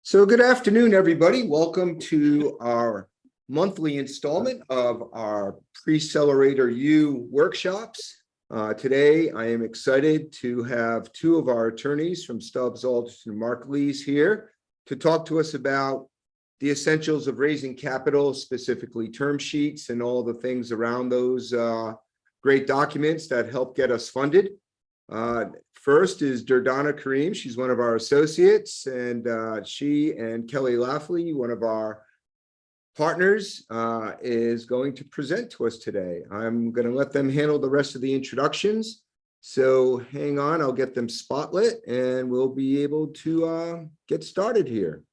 So good afternoon, everybody. Welcome to our monthly installment of our Preccelerator U workshops. Today, I am excited to have two of our attorneys from Stubbs, Alderton, and Marklees here to talk to us about the essentials of raising capital, specifically term sheets and all the things around those great documents that help get us funded. First is Durdana Karim. She's one of our associates, and she and Kelly Laffey, one of our partners, is going to present to us today. I'm going to let them handle the rest of the introductions. So hang on, I'll get them spotlit and we'll be able to get started here.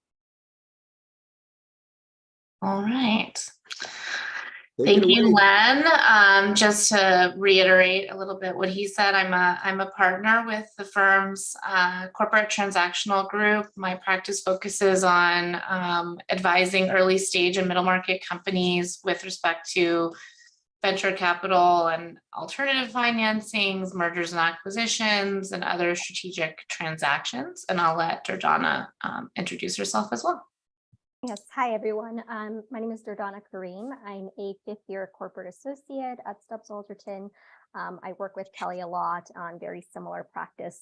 All right. Take Thank you, Len. Just to reiterate a little bit what he said, I'm a partner with the firm's corporate transactional group. My practice focuses on advising early stage and middle market companies with respect to venture capital and alternative financings, mergers and acquisitions, and other strategic transactions. And I'll let Durdana introduce herself as well. Yes, hi everyone. My name is Durdana Karim. I'm a fifth-year corporate associate at Stubbs Alderton. I work with Kelly a lot on very similar practice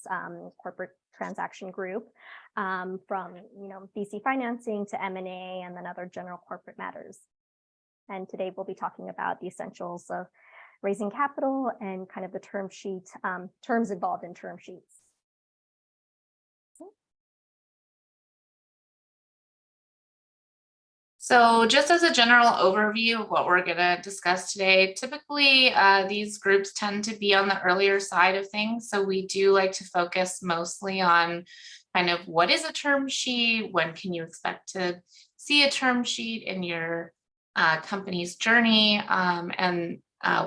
corporate transaction group, from VC financing to M&A and then other general corporate matters. And today we'll be talking about the essentials of raising capital and kind of the term sheet terms involved in term sheets. So just as a general overview of what we're going to discuss today, typically these groups tend to be on the earlier side of things. So we do like to focus mostly on kind of what is a term sheet, when can you expect to see a term sheet in your company's journey.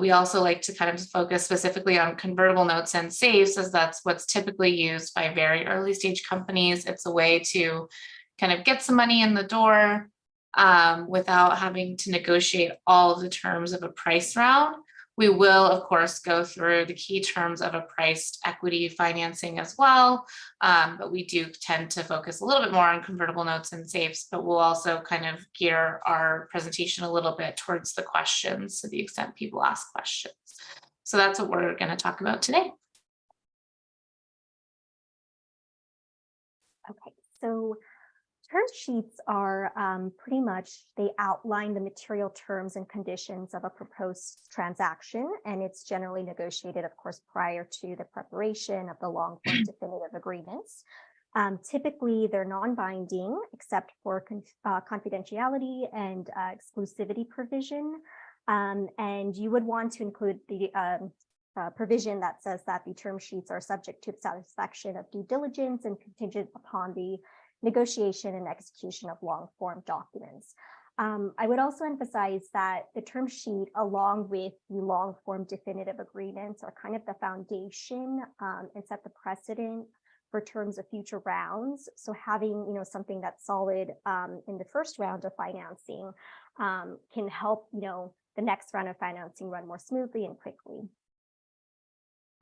We also like to kind of focus specifically on convertible notes and safes, as that's what's typically used by very early stage companies. It's a way to kind of get some money in the door without having to negotiate all of the terms of a price round. We will, of course, go through the key terms of a priced equity financing as well, but we do tend to focus a little bit more on convertible notes and safes, but we'll also kind of gear our presentation a little bit towards the questions to the extent people ask questions. So that's what we're going to talk about today. Okay, so term sheets are pretty much, they outline the material terms and conditions of a proposed transaction, and it's generally negotiated, of course, prior to the preparation of the long-form definitive agreements. Typically, they're non-binding except for confidentiality and exclusivity provision, and you would want to include the provision that says that the term sheets are subject to the satisfaction of due diligence and contingent upon the negotiation and execution of long-form documents. I would also emphasize that the term sheet, along with the long-form definitive agreements, are kind of the foundation and set the precedent for terms of future rounds. So having something that's solid in the first round of financing can help the next round of financing run more smoothly and quickly.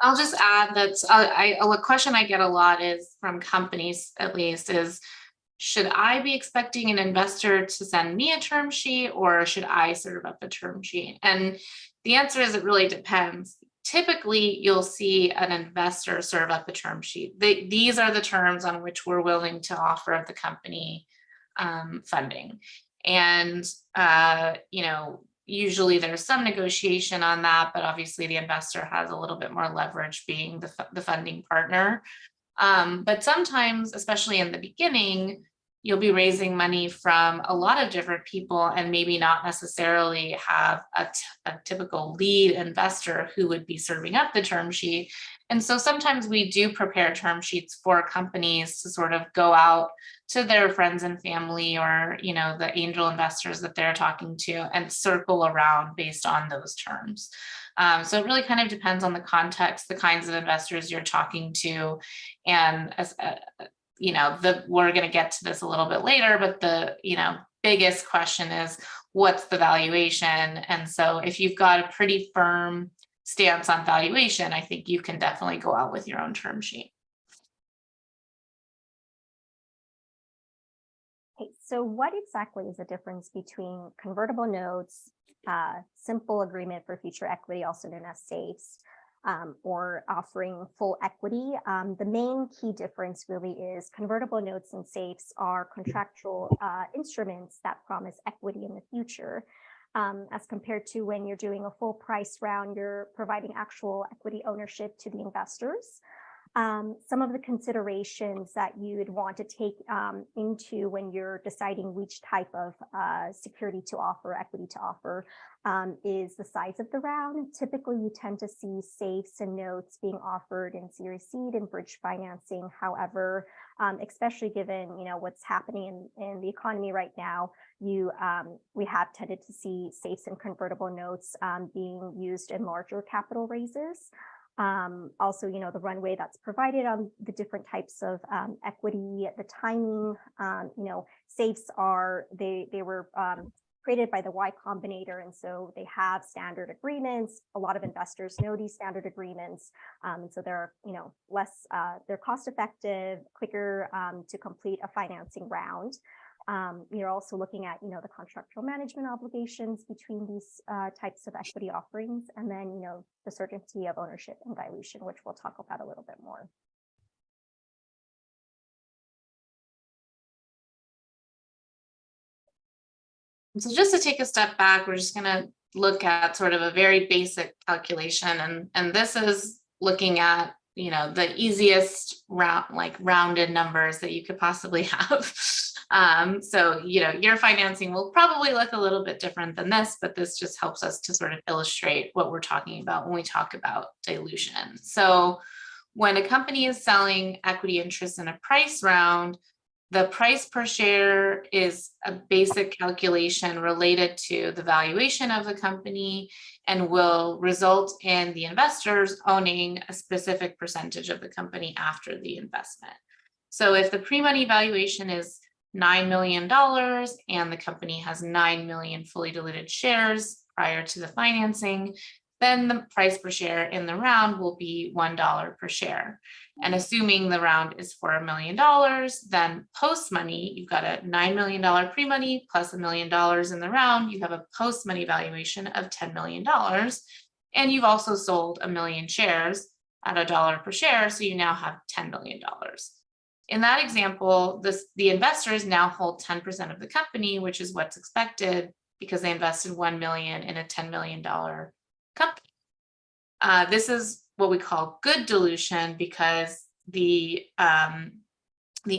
I'll just add that a question I get a lot is from companies, at least, is should I be expecting an investor to send me a term sheet, or should I serve up a term sheet? And the answer is it really depends. Typically, you'll see an investor serve up a term sheet. These are the terms on which we're willing to offer the company funding. And, usually there's some negotiation on that, but obviously the investor has a little bit more leverage being the funding partner. But sometimes, especially in the beginning, you'll be raising money from a lot of different people and maybe not necessarily have a typical lead investor who would be serving up the term sheet. And so sometimes we do prepare term sheets for companies to sort of go out to their friends and family, or the angel investors that they're talking to, and circle around based on those terms. So it really kind of depends on the context, the kinds of investors you're talking to, and as we're going to get to this a little bit later, but the biggest question is, what's the valuation? And so if you've got a pretty firm stance on valuation, I think you can definitely go out with your own term sheet. Okay, so what exactly is the difference between convertible notes, simple agreement for future equity, also known as SAFEs, or offering full equity? The main key difference really is convertible notes and SAFEs are contractual instruments that promise equity in the future. As compared to when you're doing a full price round, you're providing actual equity ownership to the investors. Some of the considerations that you would want to take into when you're deciding which type of security to offer, equity to offer, is the size of the round. Typically, you tend to see SAFEs and notes being offered in Series Seed and bridge financing. However, especially given what's happening in the economy right now, we have tended to see SAFEs and convertible notes being used in larger capital raises. Also, the runway that's provided on the different types of equity, the timing, SAFEs they were created by the Y Combinator, and so they have standard agreements. A lot of investors know these standard agreements, and so they're less they're cost effective, quicker to complete a financing round. You're also looking at the contractual management obligations between these types of equity offerings, and then the certainty of ownership and dilution, which we'll talk about a little bit more. So just to take a step back, we're just going to look at sort of a very basic calculation, and this is looking at the easiest rounded numbers that you could possibly have. So your financing will probably look a little bit different than this, but this just helps us to sort of illustrate what we're talking about when we talk about dilution. So when a company is selling equity interest in a price round, the price per share is a basic calculation related to the valuation of the company and will result in the investors owning a specific percentage of the company after the investment. So if the pre-money valuation is $9 million and the company has 9 million fully diluted shares prior to the financing, then the price per share in the round will be $1 per share. And assuming the round is for $1 million, then post-money, you've got a $9 million pre-money plus $1 million in the round. You have a post-money valuation of $10 million. And you've also sold 1 million shares at $1 per share. So you now have $10 million. In that example, the investors now hold 10% of the company, which is what's expected because they invested 1 million in a $10 million company. This is what we call good dilution because the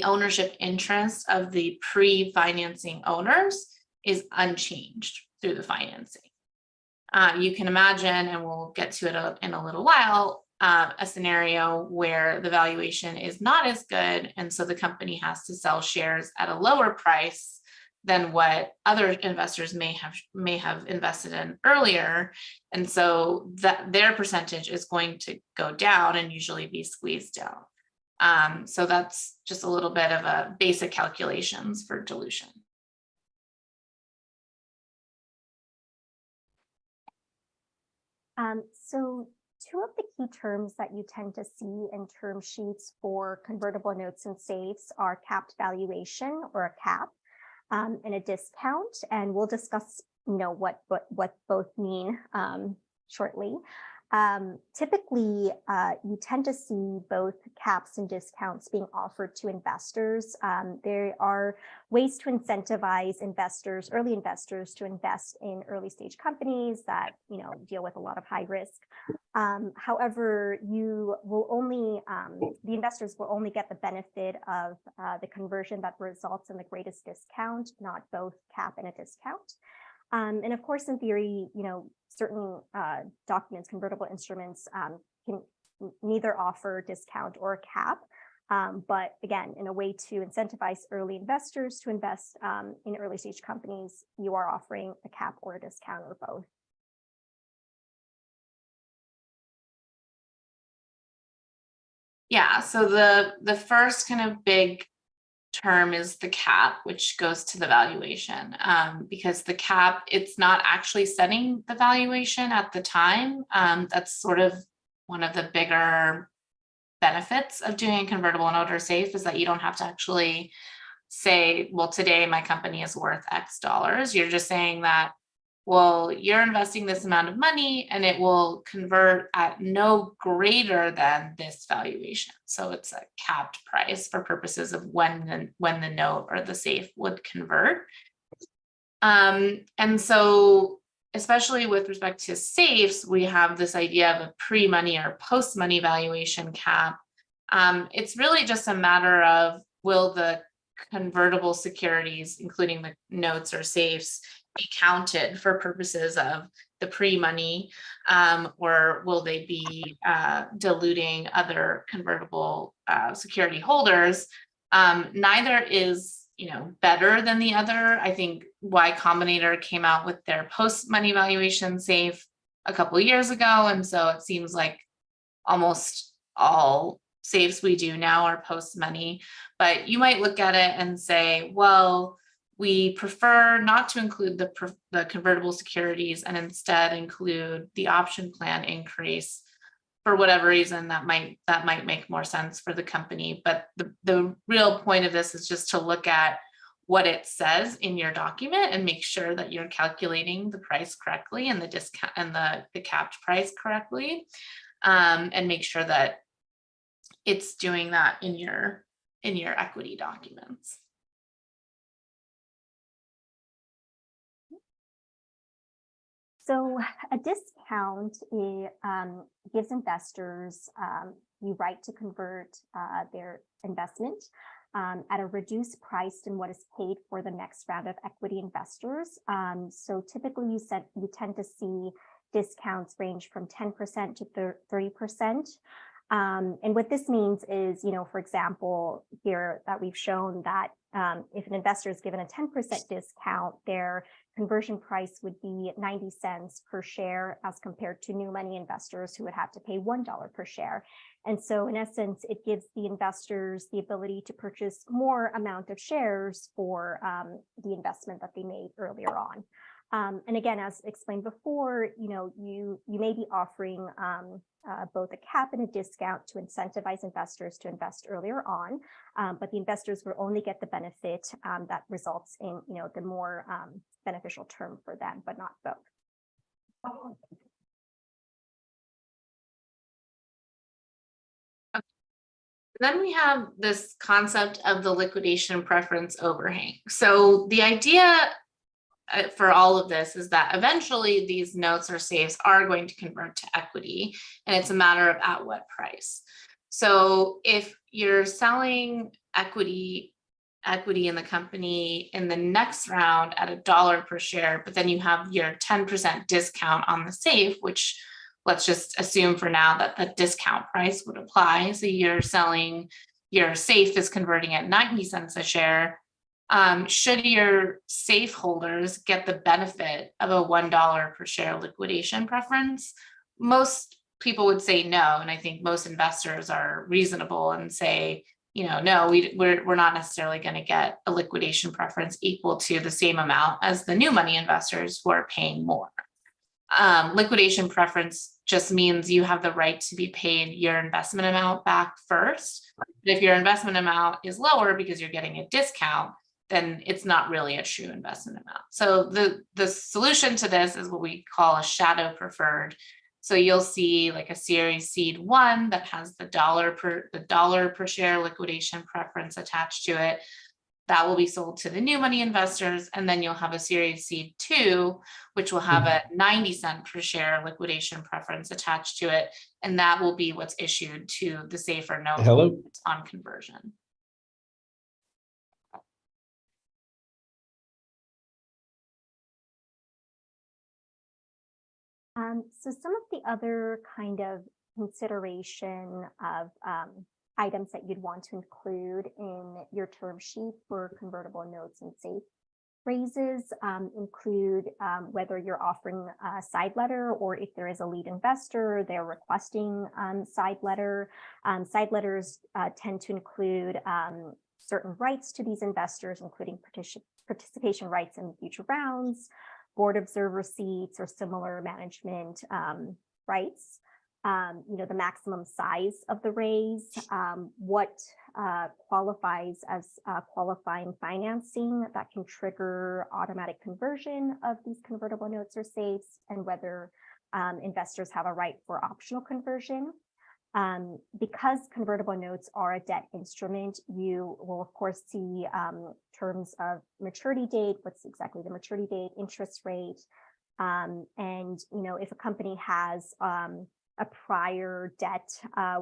ownership interest of the pre-financing owners is unchanged through the financing. You can imagine, and we'll get to it in a little while, a scenario where the valuation is not as good, and so the company has to sell shares at a lower price than what other investors may have invested in earlier, and so that their percentage is going to go down and usually be squeezed down. So that's just a little bit of a basic calculations for dilution. So two of the key terms that you tend to see in term sheets for convertible notes and SAFEs are capped valuation, or a cap, and a discount, and we'll discuss what both mean shortly. Typically, you tend to see both caps and discounts being offered to investors. There are ways to incentivize early investors to invest in early stage companies that deal with a lot of high risk. However, the investors will only get the benefit of the conversion that results in the greatest discount, not both cap and a discount. And of course, in theory, certain documents, convertible instruments can neither offer discount or a cap. But again, in a way to incentivize early investors to invest in early stage companies, you are offering a cap or a discount or both. Yeah, so the first kind of big term is the cap, which goes to the valuation, because the cap, it's not actually setting the valuation at the time. That's sort of one of the bigger benefits of doing a convertible note or SAFE, is that you don't have to actually say, well, today my company is worth X dollars. You're just saying that, well, you're investing this amount of money and it will convert at no greater than this valuation. So it's a capped price for purposes of when the note or the safe would convert. And so, especially with respect to safes, we have this idea of a pre-money or post-money valuation cap. It's really just a matter of, will the convertible securities, including the notes or safes, be counted for purposes of the pre-money, or will they be diluting other convertible security holders? Neither is better than the other. I think Y Combinator came out with their post-money valuation safe a couple of years ago, and so it seems like almost all safes we do now are post-money. But you might look at it and say, well, we prefer not to include the convertible securities and instead include the option plan increase. For whatever reason, that might make more sense for the company. But the real point of this is just to look at what it says in your document and make sure that you're calculating the price correctly and the discount and the capped price correctly, and make sure that it's doing that in your equity documents. So a discount gives investors the right to convert their investment at a reduced price than what is paid for the next round of equity investors. So typically you tend to see discounts range from 10% to 30%. And what this means is, for example, here that we've shown that if an investor is given a 10% discount, their conversion price would be 90 cents per share as compared to new money investors who would have to pay $1 per share. And so in essence, it gives the investors the ability to purchase more amount of shares for the investment that they made earlier on. And again, as explained before, you may be offering both a cap and a discount to incentivize investors to invest earlier on, but the investors will only get the benefit that results in the more beneficial term for them, but not both. Then we have this concept of the liquidation preference overhang. So the idea for all of this is that eventually these notes or safes are going to convert to equity, and it's a matter of at what price. So if you're selling equity in the company in the next round at $1 per share, but then you have your 10% discount on the safe, which let's just assume for now that the discount price would apply. So you're selling, your safe is converting at 90 cents a share. Should your safe holders get the benefit of a $1 per share liquidation preference? Most people would say no, and I think most investors are reasonable and say, no, we're not necessarily going to get a liquidation preference equal to the same amount as the new money investors who are paying more. Liquidation preference just means you have the right to be paid your investment amount back first. But if your investment amount is lower because you're getting a discount, then it's not really a true investment amount. So the solution to this is what we call a shadow preferred. So you'll see like a Series Seed 1 that has the dollar per share liquidation preference attached to it. That will be sold to the new money investors. And then you'll have a Series Seed 2, which will have a 90 cent per share liquidation preference attached to it. And that will be what's issued to the safer note holders on conversion. So some of the other kind of consideration of items that you'd want to include in your term sheet for convertible notes and safe raises include whether you're offering a side letter, or if there is a lead investor, they're requesting side letter. Side letters tend to include certain rights to these investors, including participation rights in future rounds, board observer seats, or similar management rights. the maximum size of the raise, what qualifies as qualifying financing that can trigger automatic conversion of these convertible notes or safes, and whether investors have a right for optional conversion. Because convertible notes are a debt instrument, you will of course see terms of maturity date, what's exactly the maturity date, interest rate, and if a company has a prior debt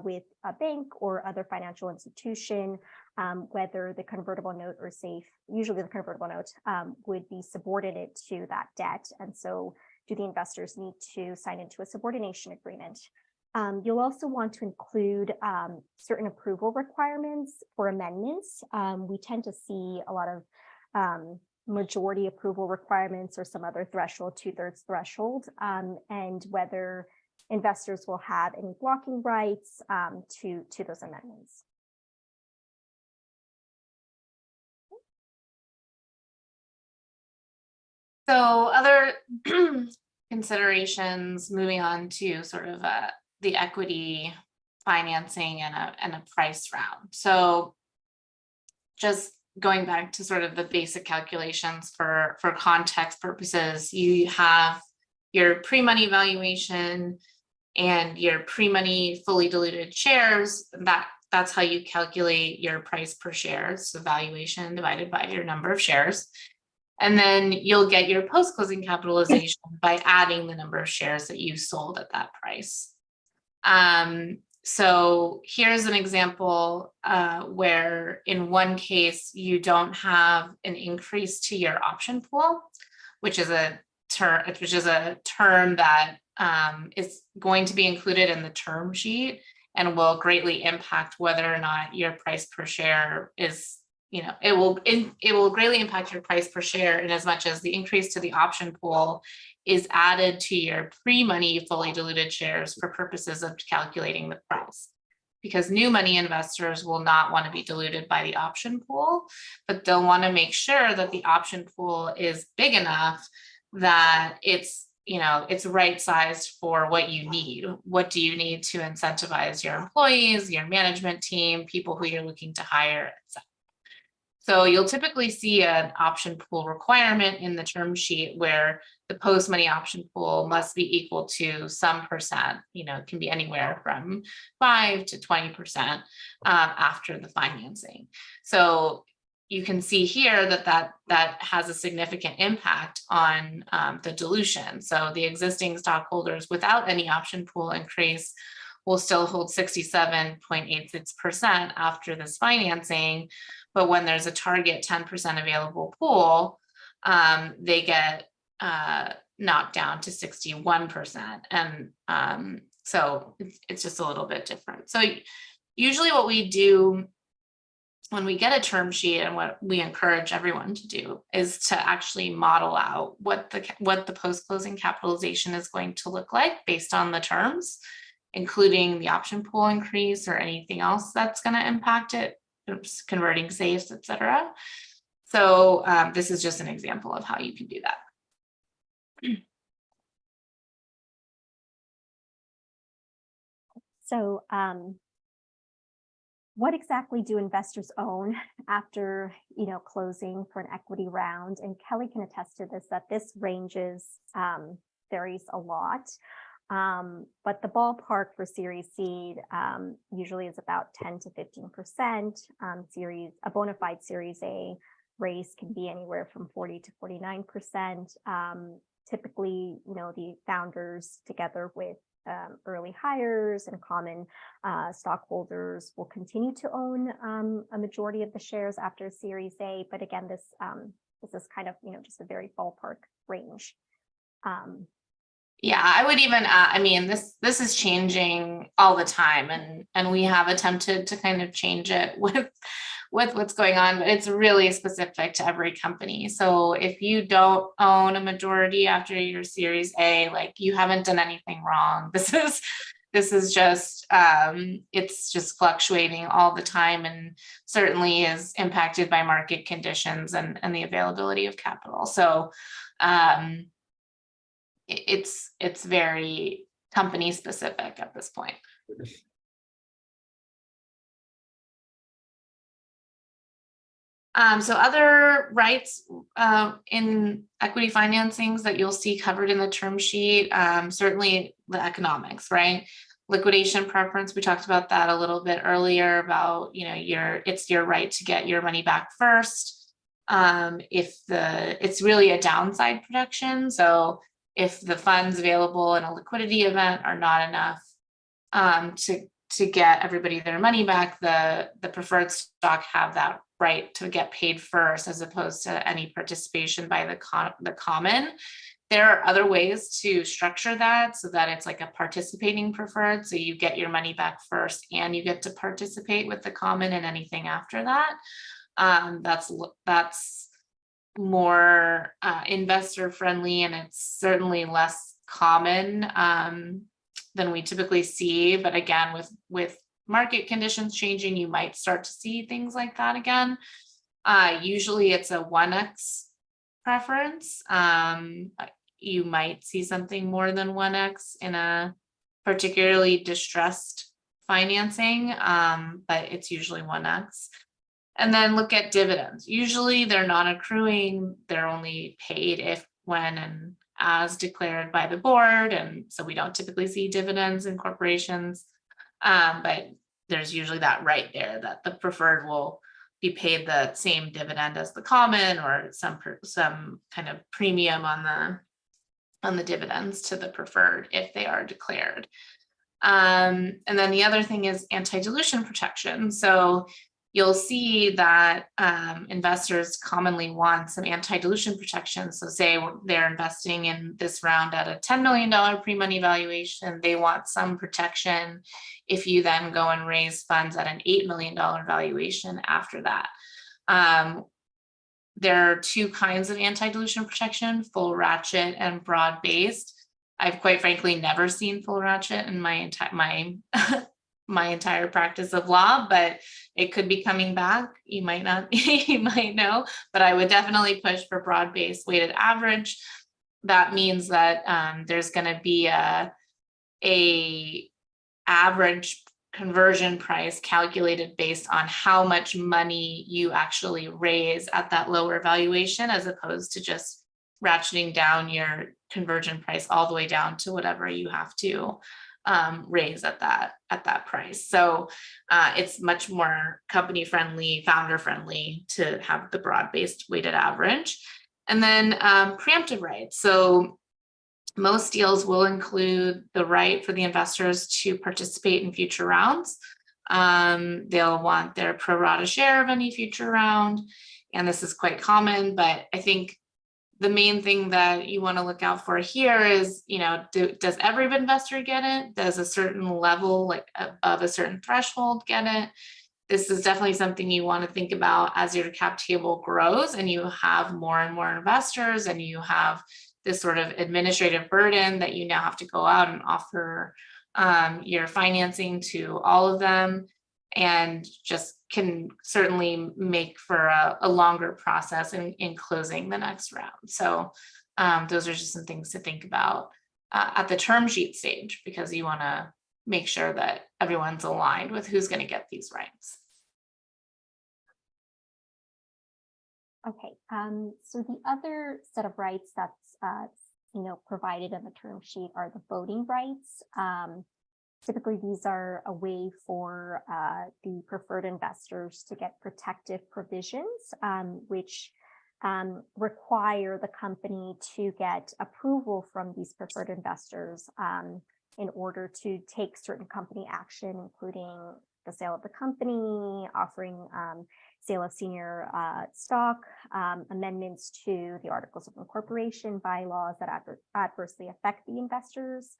with a bank or other financial institution, whether the convertible note or safe, usually the convertible note, would be subordinate to that debt. And so do the investors need to sign into a subordination agreement? You'll also want to include certain approval requirements for amendments. We tend to see a lot of majority approval requirements or some other threshold, 2/3 threshold, and whether investors will have any blocking rights to those amendments. So other considerations, moving on to sort of the equity financing and a price round. So just going back to sort of the basic calculations for context purposes, you have your pre-money valuation and your pre-money fully diluted shares. That's how you calculate your price per share. So valuation divided by your number of shares. And then you'll get your post-closing capitalization by adding the number of shares that you sold at that price. So here's an example where in one case you don't have an increase to your option pool, which is a term that is going to be included in the term sheet and will greatly impact whether or not your price per share is, it will greatly impact your price per share in as much as the increase to the option pool is added to your pre-money fully diluted shares for purposes of calculating the price. Because new money investors will not want to be diluted by the option pool, but they'll want to make sure that the option pool is big enough that it's right sized for what you need. What do you need to incentivize your employees, your management team, people who you're looking to hire, etc. So you'll typically see an option pool requirement in the term sheet where the post-money option pool must be equal to some percent, it can be anywhere from 5 to 20% after the financing. So you can see here that has a significant impact on the dilution. So the existing stockholders without any option pool increase will still hold 67.86% after this financing. But when there's a target 10% available pool, they get knocked down to 61%. And so it's just a little bit different. So usually what we do when we get a term sheet, and what we encourage everyone to do, is to actually model out what the post-closing capitalization is going to look like based on the terms, including the option pool increase or anything else that's going to impact it, converting safes, etc. So this is just an example of how you can do that. So what exactly do investors own after closing for an equity round? And Kelly can attest to this, that this ranges, varies a lot. But the ballpark for Series C usually is about 10 to 15%. A bona fide Series A raise can be anywhere from 40 to 49%. Typically, the founders, together with early hires and common stockholders, will continue to own a majority of the shares after Series A. But again, this is kind of just a very ballpark range. Yeah, I would even, this is changing all the time, and we have attempted to kind of change it with what's going on, but it's really specific to every company. So if you don't own a majority after your Series A, like, you haven't done anything wrong. This is just, it's just fluctuating all the time, and certainly is impacted by market conditions and the availability of capital. So, it's very company specific at this point. So other rights in equity financings that you'll see covered in the term sheet, certainly the economics, right? Liquidation preference, we talked about that a little bit earlier about, it's your right to get your money back first. It's really a downside protection. So if the funds available in a liquidity event are not enough to get everybody their money back, the preferred stock have that right to get paid first, as opposed to any participation by the common. There are other ways to structure that so that it's like a participating preferred. So you get your money back first and you get to participate with the common and anything after that. That's more investor friendly, and it's certainly less common than we typically see. But again, with market conditions changing, you might start to see things like that again. Usually it's a 1x preference. You might see something more than 1x in a particularly distressed financing, but it's usually 1x. And then look at dividends. Usually they're not accruing, they're only paid if, when, and as declared by the board. And so we don't typically see dividends in corporations, but there's usually that right there that the preferred will be paid the same dividend as the common, or some kind of premium on the dividends to the preferred if they are declared. And then the other thing is anti-dilution protection. So you'll see that investors commonly want some anti-dilution protection. So say they're investing in this round at a $10 million pre-money valuation, they want some protection if you then go and raise funds at an $8 million valuation after that. There are two kinds of anti-dilution protection: full ratchet and broad-based. I've quite frankly never seen full ratchet in my entire practice of law, but it could be coming back. You might not, you might know, but I would definitely push for broad-based weighted average. That means that there's going to be a average conversion price calculated based on how much money you actually raise at that lower valuation, as opposed to just ratcheting down your conversion price all the way down to whatever you have to raise at that price. So it's much more company friendly, founder friendly to have the broad-based weighted average. And then preemptive rights. So most deals will include the right for the investors to participate in future rounds. They'll want their pro rata share of any future round. And this is quite common, but I think the main thing that you want to look out for here is, does every investor get it? Does a certain level, like above a certain threshold, get it? This is definitely something you want to think about as your cap table grows and you have more and more investors, and you have this sort of administrative burden that you now have to go out and offer your financing to all of them, and just can certainly make for a longer process in closing the next round. So those are just some things to think about at the term sheet stage, because you want to make sure that everyone's aligned with who's going to get these rights. Okay, so the other set of rights that's provided in the term sheet are the voting rights. Typically, these are a way for the preferred investors to get protective provisions, which require the company to get approval from these preferred investors in order to take certain company action, including the sale of the company, offering sale of senior stock, amendments to the articles of incorporation, bylaws that adversely affect the investors.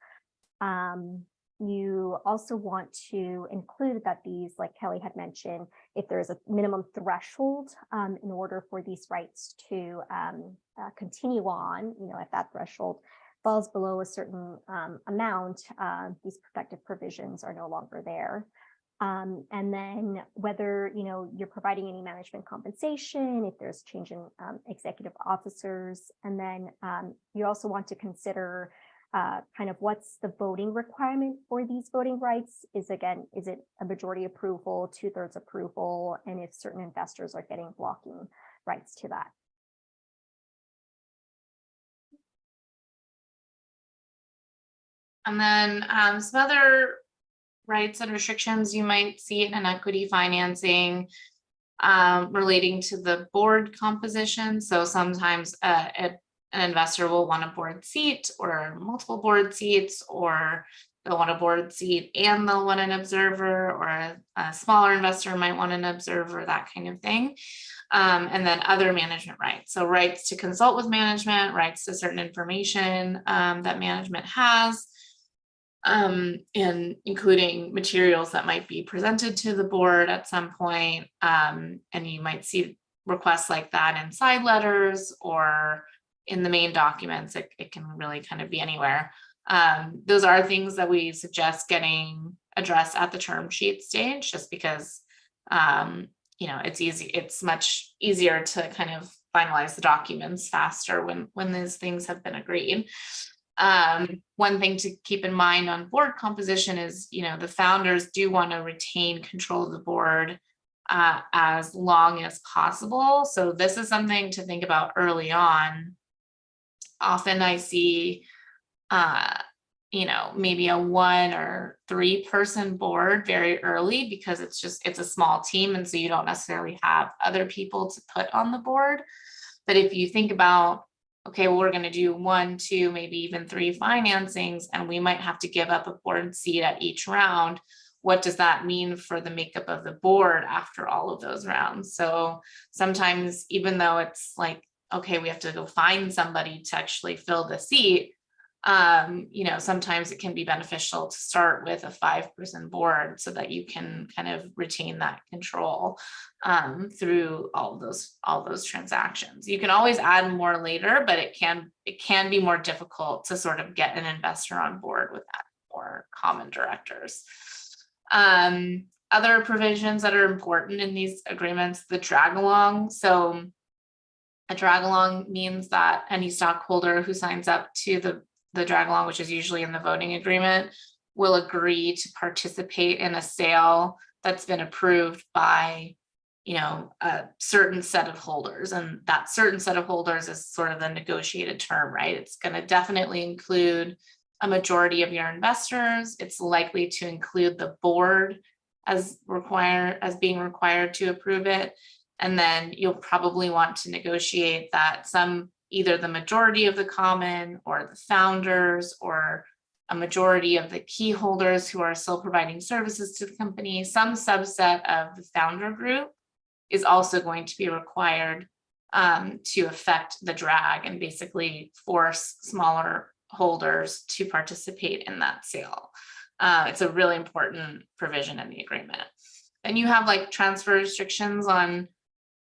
You also want to include that these, like Kelly had mentioned, if there is a minimum threshold in order for these rights to continue on, if that threshold falls below a certain amount, these protective provisions are no longer there. And then whether, you're providing any management compensation, if there's change in executive officers, and then you also want to consider kind of what's the voting requirement for these voting rights is it a majority approval, 2/3 approval, and if certain investors are getting blocking rights to that. And then some other rights and restrictions you might see in an equity financing relating to the board composition. So sometimes an investor will want a board seat or multiple board seats, or they'll want a board seat and they'll want an observer, or a smaller investor might want an observer, that kind of thing. And then other management rights. So rights to consult with management, rights to certain information that management has, and including materials that might be presented to the board at some point. And you might see requests like that in side letters or in the main documents. It can really kind of be anywhere. Those are things that we suggest getting addressed at the term sheet stage, just because it's much easier to kind of finalize the documents faster when those things have been agreed. One thing to keep in mind on board composition is, the founders do want to retain control of the board as long as possible. So this is something to think about early on. Often I see, maybe a 1 or 3 person board very early, because it's a small team. And so you don't necessarily have other people to put on the board. But if you think about, okay, well, we're going to do 1, 2, maybe even 3 financings, and we might have to give up a board seat at each round. What does that mean for the makeup of the board after all of those rounds? So sometimes, even though it's like, okay, we have to go find somebody to actually fill the seat, sometimes it can be beneficial to start with a 5-person board so that you can kind of retain that control through all those transactions. You can always add more later, but it can be more difficult to sort of get an investor on board with that more common directors. Other provisions that are important in these agreements, the drag along. So a drag along means that any stockholder who signs up to the drag along, which is usually in the voting agreement, will agree to participate in a sale that's been approved by, a certain set of holders. And that certain set of holders is sort of the negotiated term, right? It's going to definitely include a majority of your investors. It's likely to include the board as being required to approve it. And then you'll probably want to negotiate that either the majority of the common, or the founders, or a majority of the key holders who are still providing services to the company, some subset of the founder group is also going to be required to affect the drag and basically force smaller holders to participate in that sale. It's a really important provision in the agreement. And you have like transfer restrictions on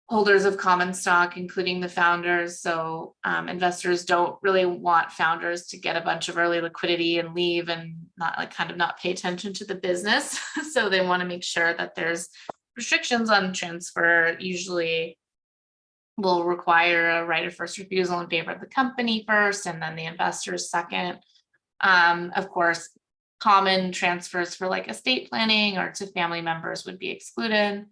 holders of common stock, including the founders. So investors don't really want founders to get a bunch of early liquidity and leave and not pay attention to the business. So they want to make sure that there's restrictions on transfer. Usually will require a right of first refusal in favor of the company first, and then the investors second. Of course, common transfers for like estate planning or to family members would be excluded.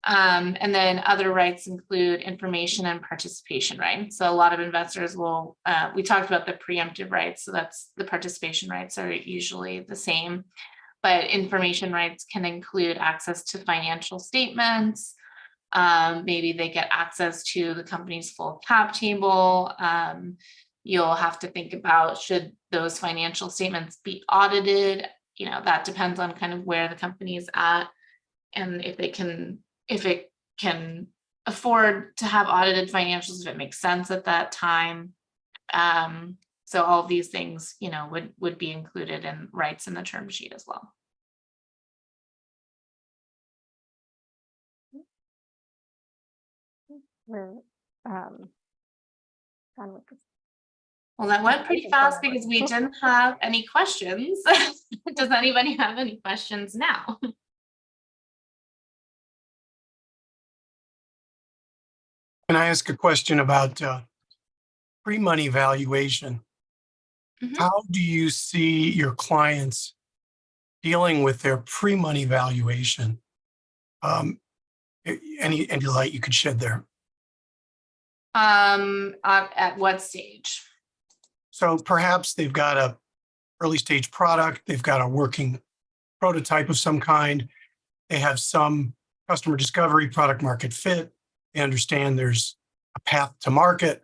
And then other rights include information and participation rights. So a lot of investors will, we talked about the preemptive rights, so that's the participation rights are usually the same, but information rights can include access to financial statements. Maybe they get access to the company's full cap table. You'll have to think about, should those financial statements be audited? That depends on kind of where the company is at, and if it can afford to have audited financials, if it makes sense at that time. So all of these things, would be included in rights in the term sheet as well. We're done with this. Well, that went pretty fast because we didn't have any questions. Does anybody have any questions now? Can I ask a question about pre-money valuation? Mhm. How do you see your clients dealing with their pre-money valuation? Any light you could shed there? At what stage? So perhaps they've got a early stage product, they've got a working prototype of some kind, they have some customer discovery, product market fit, they understand there's a path to market,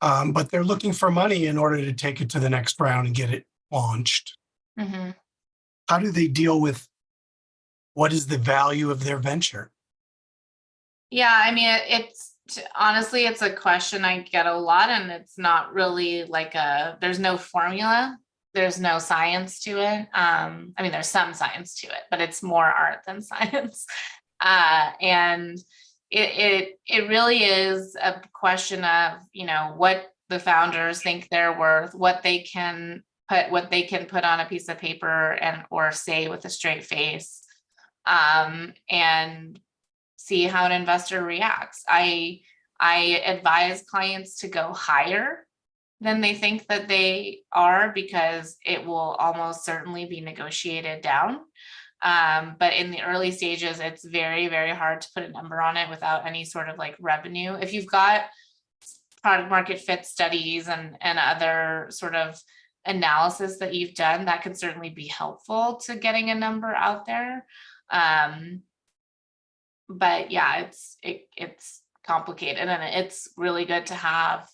but they're looking for money in order to take it to the next round and get it launched. Mhm. How do they deal with what is the value of their venture? Yeah, I mean, honestly, it's a question I get a lot, and it's not really like there's no formula, there's no science to it. I mean, there's some science to it, but it's more art than science. And it really is a question of, what the founders think they're worth, what they can put on a piece of paper or say with a straight face, and see how an investor reacts. I advise clients to go higher than they think that they are, because it will almost certainly be negotiated down. But in the early stages, it's very, very hard to put a number on it without any sort of like revenue. If you've got product market fit studies and other sort of analysis that you've done, that can certainly be helpful to getting a number out there. But yeah, it's complicated, and it's really good to have,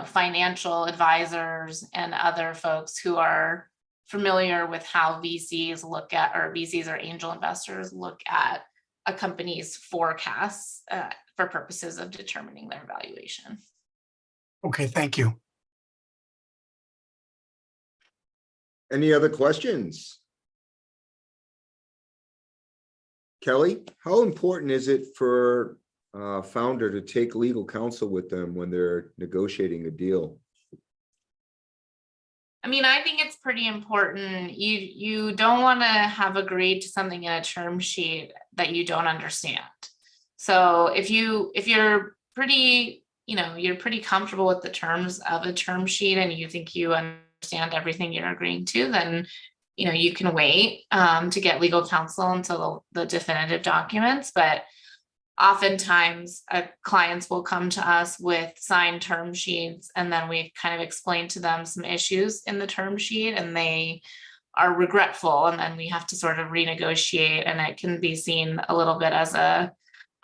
financial advisors and other folks who are familiar with how VCs or angel investors look at a company's forecasts for purposes of determining their valuation. Okay, thank you. Any other questions? Kelly, how important is it for a founder to take legal counsel with them when they're negotiating a deal? I mean, I think it's pretty important. You don't want to have agreed to something in a term sheet that you don't understand. So if you're pretty, you're pretty comfortable with the terms of a term sheet and you think you understand everything you're agreeing to, then you can wait to get legal counsel until the definitive documents. But oftentimes clients will come to us with signed term sheets, and then we kind of explain to them some issues in the term sheet, and they are regretful, and then we have to sort of renegotiate, and it can be seen a little bit as a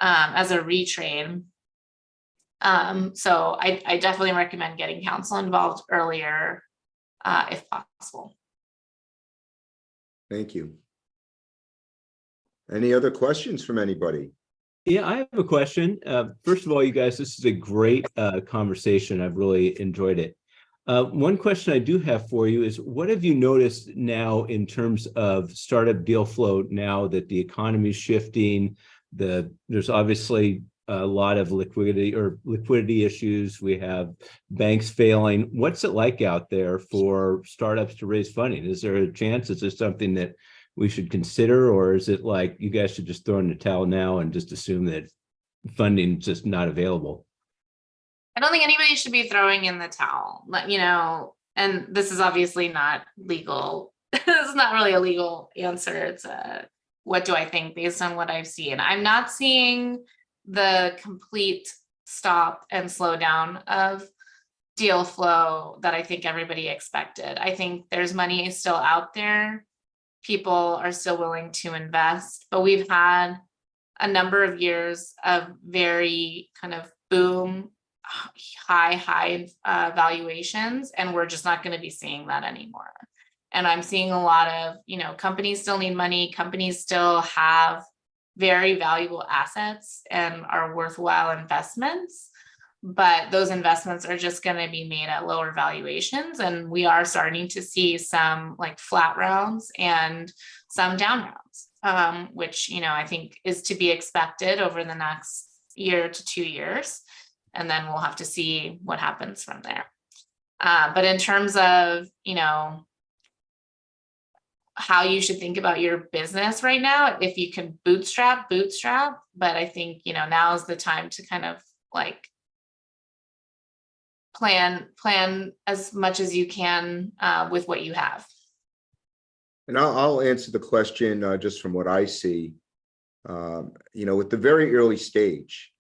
retrade. So I definitely recommend getting counsel involved earlier if possible. Thank you. Any other questions from anybody? Yeah, I have a question. First of all, you guys, this is a great conversation. I've really enjoyed it. One question I do have for you is, what have you noticed now in terms of startup deal flow now that the economy is shifting? There's obviously a lot of liquidity issues. We have banks failing. What's it like out there for startups to raise funding? Is there a chance? Is this something that we should consider, or is it like you guys should just throw in the towel now and just assume that funding is just not available? I don't think anybody should be throwing in the towel, and this is obviously not legal. This is not really a legal answer. It's what do I think based on what I've seen? I'm not seeing the complete stop and slow down of deal flow that I think everybody expected. I think there's money still out there. People are still willing to invest, but we've had a number of years of very kind of boom, high valuations, and we're just not going to be seeing that anymore. And I'm seeing a lot of, companies still need money. Companies still have very valuable assets and are worthwhile investments, but those investments are just going to be made at lower valuations. And we are starting to see some like flat rounds and some down rounds, which, I think is to be expected over the next year to 2 years. And then we'll have to see what happens from there. But in terms of, how you should think about your business right now, if you can bootstrap. But I think, now is the time to kind of like plan as much as you can with what you have. And I'll answer the question just from what I see. With the very early stage,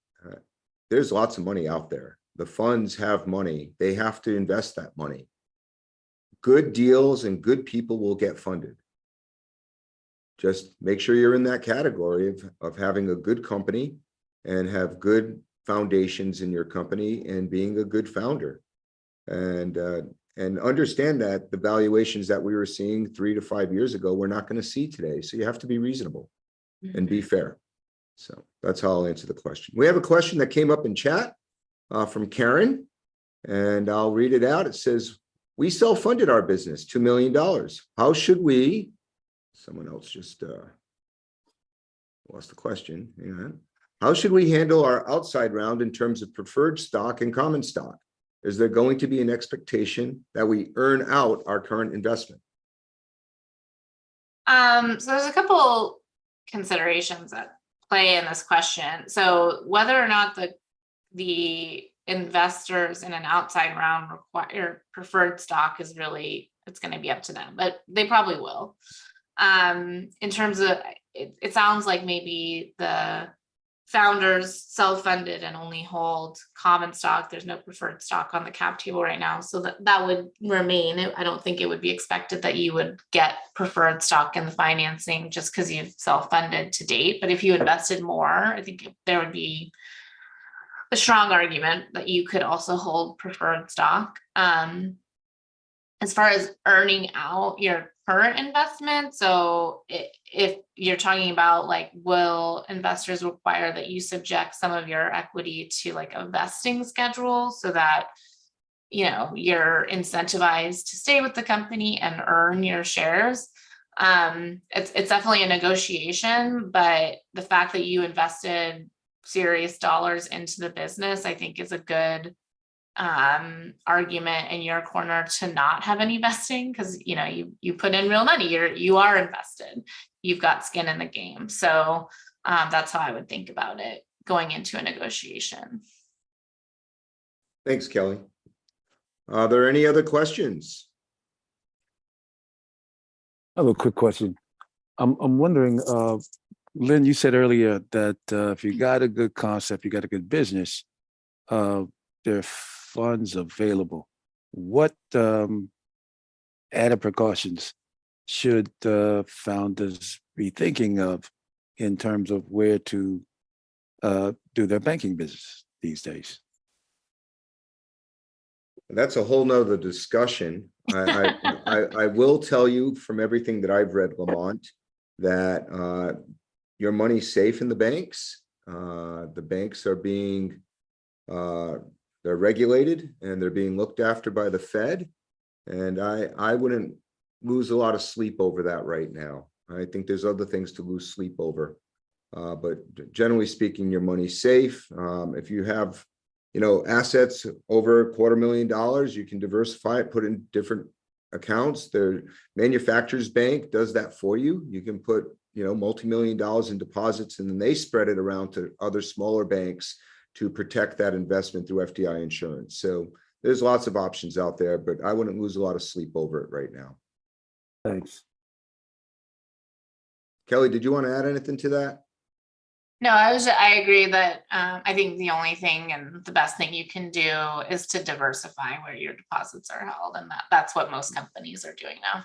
there's lots of money out there. The funds have money. They have to invest that money. Good deals and good people will get funded. Just make sure you're in that category of having a good company and have good foundations in your company and being a good founder. And understand that the valuations that we were seeing 3 to 5 years ago, we're not going to see today. So you have to be reasonable and be fair. So that's how I'll answer the question. We have a question that came up in chat from Karen, and I'll read it out. It says, we self-funded our business, $2 million. How should we, someone else just lost the question. Hang on. How should we handle our outside round in terms of preferred stock and common stock? Is there going to be an expectation that we earn out our current investment? So there's a couple considerations at play in this question. So whether or not the investors in an outside round require preferred stock is really, it's going to be up to them, but they probably will. In terms of, it sounds like maybe the founders self-funded and only hold common stock. There's no preferred stock on the cap table right now. So that would remain. I don't think it would be expected that you would get preferred stock in the financing just because you've self-funded to date. But if you invested more, I think there would be a strong argument that you could also hold preferred stock. As far as earning out your current investment, so if you're talking about like, will investors require that you subject some of your equity to like a vesting schedule so that you're incentivized to stay with the company and earn your shares? It's definitely a negotiation, but the fact that you invested serious dollars into the business, I think, is a good argument in your corner to not have any vesting, because you put in real money, you are invested, you've got skin in the game. So that's how I would think about it going into a negotiation. Thanks, Kelly. Are there any other questions? I have a quick question. I'm wondering, Lynn, you said earlier that if you got a good concept, you got a good business, there are funds available. What added precautions should founders be thinking of in terms of where to do their banking business these days? That's a whole nother discussion. I will tell you from everything that I've read, Lamont, that your money's safe in the banks. The banks are being they're regulated and they're being looked after by the Fed. And I wouldn't lose a lot of sleep over that right now. I think there's other things to lose sleep over. But generally speaking, your money's safe. If you have, assets over $250,000, you can diversify it, put in different accounts. The Manufacturers Bank does that for you. You can put, multi-million dollars in deposits, and then they spread it around to other smaller banks to protect that investment through FDI insurance. So there's lots of options out there, but I wouldn't lose a lot of sleep over it right now. Thanks. Kelly, did you want to add anything to that? No, I agree that I think the only thing and the best thing you can do is to diversify where your deposits are held. And that's what most companies are doing now.